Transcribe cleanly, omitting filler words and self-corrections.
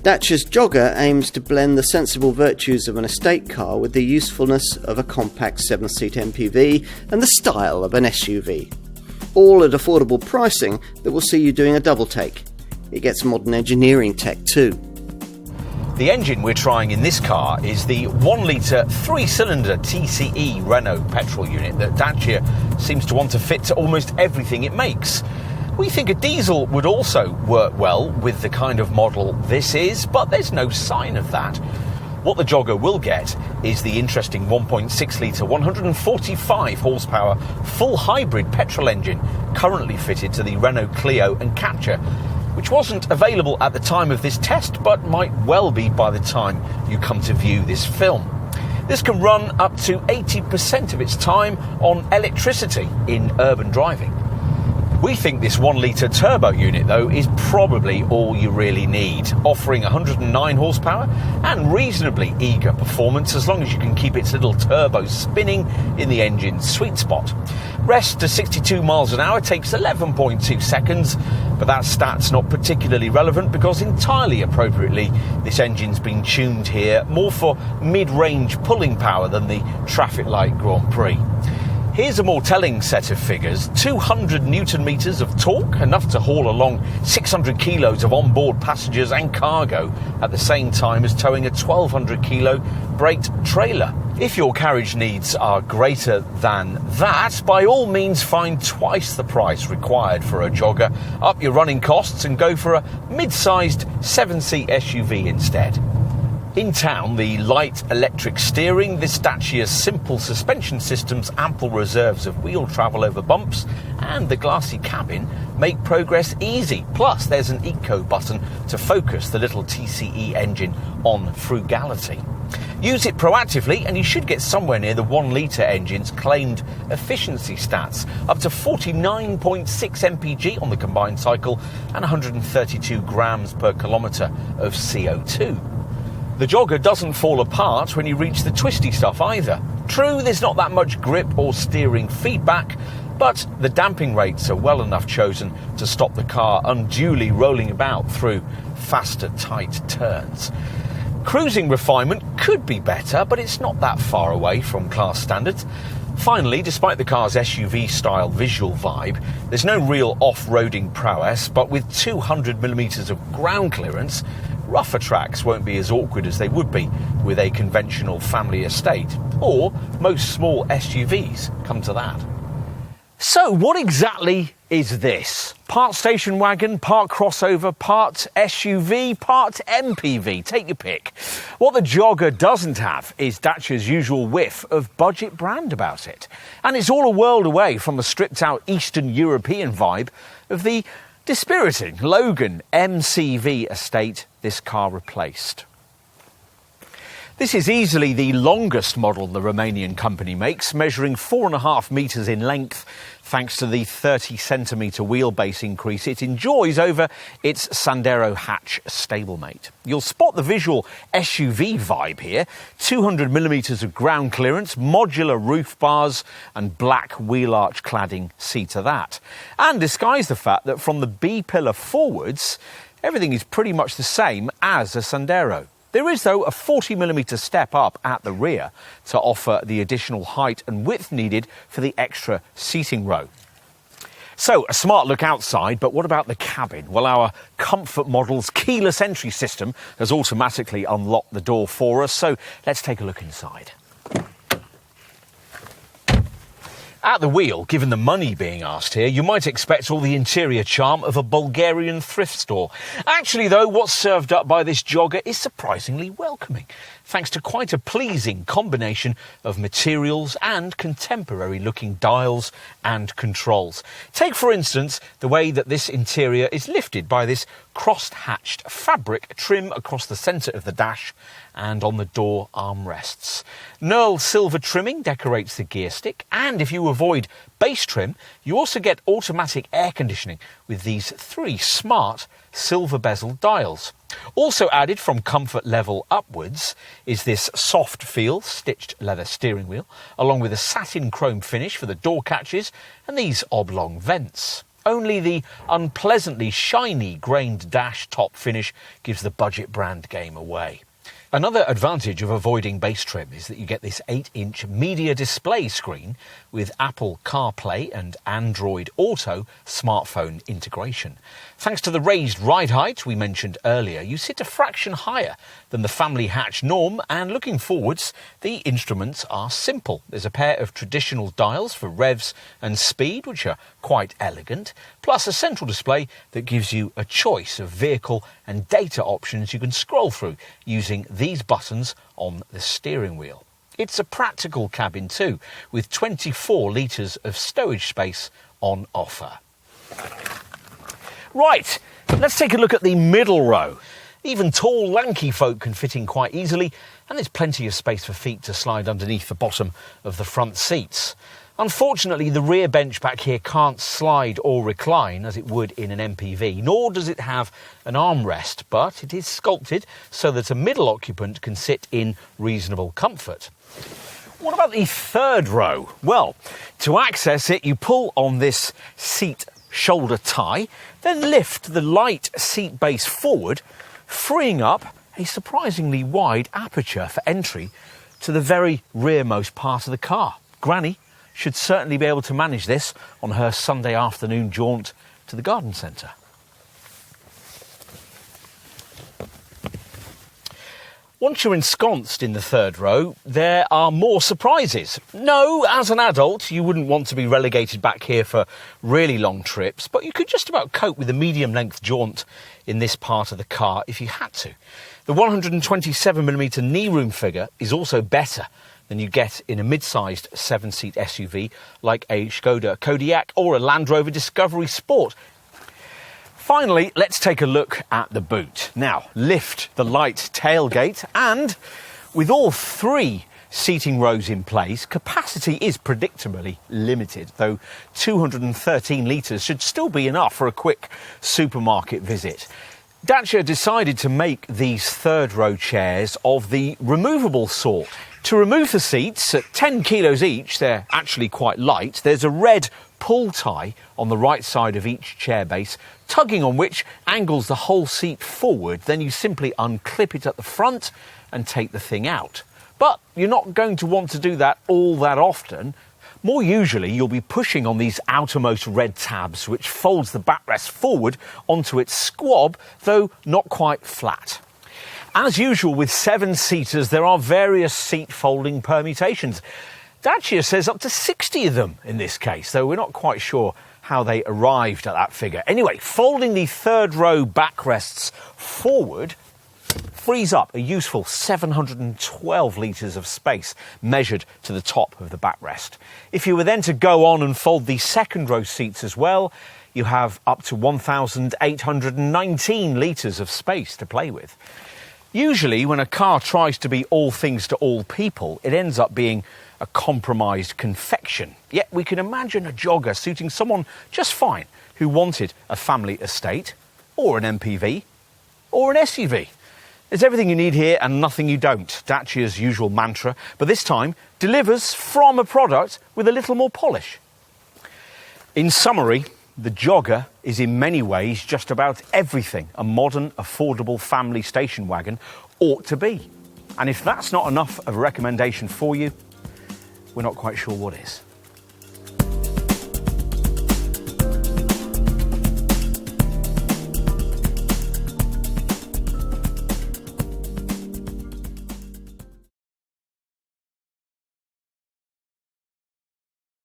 Dacia's Jogger aims to blend the sensible virtues of an estate car with the usefulness of a compact 7-seat MPV and the style of an SUV. All at affordable pricing that will see you doing a double take. It gets modern engineering tech too. The engine we're trying in this car is the 1-litre 3-cylinder TCE Renault petrol unit that Dacia seems to want to fit to almost everything it makes. We think a diesel would also work well with the kind of model this is, but there's no sign of that. What the Jogger will get is the interesting 1.6-litre 145 horsepower full hybrid petrol engine currently fitted to the Renault Clio and Captur, which wasn't available at the time of this test but might well be by the time you come to view this film. This can run up to 80% of its time on electricity in urban driving. We think this 1-litre turbo unit, though, is probably all you really need, offering 109 horsepower and reasonably eager performance as long as you can keep its little turbo spinning in the engine's sweet spot. Rest to 62 miles an hour takes 11.2 seconds, but that stat's not particularly relevant because entirely appropriately this engine's been tuned here more for mid-range pulling power than the traffic light Grand Prix. Here's a more telling set of figures. 200 newton meters of torque, enough to haul along 600 kilos of onboard passengers and cargo at the same time as towing a 1,200 kilo braked trailer. If your carriage needs are greater than that, by all means find twice the price required for a Jogger, up your running costs and go for a mid-sized 7-seat SUV instead. In town, the light electric steering, this Dacia's simple suspension system's ample reserves of wheel travel over bumps and the glassy cabin make progress easy. Plus, there's an eco button to focus the little TCE engine on frugality. Use it proactively and you should get somewhere near the 1-litre engine's claimed efficiency stats, up to 49.6 mpg on the combined cycle and 132 grams per kilometre of CO2. The Jogger doesn't fall apart when you reach the twisty stuff either. True, there's not that much grip or steering feedback, but the damping rates are well enough chosen to stop the car unduly rolling about through faster, tight turns. Cruising refinement could be better, but it's not that far away from class standards. Finally, despite the car's SUV-style visual vibe, there's no real off-roading prowess, but with 200mm of ground clearance, rougher tracks won't be as awkward as they would be with a conventional family estate, or most small SUVs, come to that. So what exactly is this? Part station wagon, part crossover, part SUV, part MPV, take your pick. What the Jogger doesn't have is Dacia's usual whiff of budget brand about it. And it's all a world away from the stripped out Eastern European vibe of the dispiriting Logan MCV estate this car replaced. This is easily the longest model the Romanian company makes, measuring 4.5 metres in length thanks to the 30cm wheelbase increase it enjoys over its Sandero hatch stablemate. You'll spot the visual SUV vibe here, 200mm of ground clearance, modular roof bars and black wheel arch cladding see to that. And disguise the fact that from the B-pillar forwards, everything is pretty much the same as a Sandero. There is, though, a 40mm step up at the rear to offer the additional height and width needed for the extra seating row. So, a smart look outside, but what about the cabin? Well, our Comfort model's keyless entry system has automatically unlocked the door for us, so let's take a look inside. At the wheel, given the money being asked here, you might expect all the interior charm of a Bulgarian thrift store. Actually, though, what's served up by this Jogger is surprisingly welcoming, thanks to quite a pleasing combination of materials and contemporary-looking dials and controls. Take, for instance, the way that this interior is lifted by this cross-hatched fabric trim across the centre of the dash and on the door armrests. Knurled silver trimming decorates the gear stick, and if you avoid base trim, you also get automatic air conditioning with these 3 smart silver bezel dials. Also added from comfort level upwards is this soft feel stitched leather steering wheel, along with a satin chrome finish for the door catches and these oblong vents. Only the unpleasantly shiny grained dash top finish gives the budget brand game away. Another advantage of avoiding base trim is that you get this 8-inch media display screen with Apple CarPlay and Android Auto smartphone integration. Thanks to the raised ride height we mentioned earlier, you sit a fraction higher than the family hatch norm, and looking forwards, the instruments are simple. There's a pair of traditional dials for revs and speed, which are quite elegant, plus a central display that gives you a choice of vehicle and data options you can scroll through using these buttons on the steering wheel. It's a practical cabin too, with 24 litres of stowage space on offer. Right, let's take a look at the middle row. Even tall, lanky folk can fit in quite easily, and there's plenty of space for feet to slide underneath the bottom of the front seats. Unfortunately, the rear bench back here can't slide or recline as it would in an MPV, nor does it have an armrest, but it is sculpted so that a middle occupant can sit in reasonable comfort. What about the third row? Well, to access it, you pull on this seat shoulder tie, then lift the light seat base forward, freeing up a surprisingly wide aperture for entry to the very rearmost part of the car. Granny should certainly be able to manage this on her Sunday afternoon jaunt to the garden centre. Once you're ensconced in the third row, there are more surprises. No, as an adult, you wouldn't want to be relegated back here for really long trips, but you could just about cope with a medium-length jaunt in this part of the car if you had to. The 127mm knee room figure is also better than you get in a mid-sized 7-seat SUV like a Skoda Kodiaq or a Land Rover Discovery Sport. Finally, let's take a look at the boot. Now, lift the light tailgate, and with all three seating rows in place, capacity is predictably limited, though 213 litres should still be enough for a quick supermarket visit. Dacia decided to make these third row chairs of the removable sort. To remove the seats, at 10 kilos each, they're actually quite light. There's a red pull tie on the right side of each chair base, tugging on which angles the whole seat forward. Then you simply unclip it at the front and take the thing out. But you're not going to want to do that all that often. More usually, you'll be pushing on these outermost red tabs, which folds the backrest forward onto its squab, though not quite flat. As usual with 7-seaters, there are various seat folding permutations. Dacia says up to 60 of them in this case, though we're not quite sure how they arrived at that figure. Anyway, folding the third row backrests forward frees up a useful 712 litres of space measured to the top of the backrest. If you were then to go on and fold the second row seats as well, you have up to 1,819 litres of space to play with. Usually, when a car tries to be all things to all people, it ends up being a compromised confection. Yet we can imagine a jogger suiting someone just fine who wanted a family estate, or an MPV, or an SUV. There's everything you need here and nothing you don't. Dacia's usual mantra, but this time delivers from a product with a little more polish. In summary, the Jogger is in many ways just about everything a modern, affordable family station wagon ought to be. And if that's not enough of a recommendation for you, we're not quite sure what is.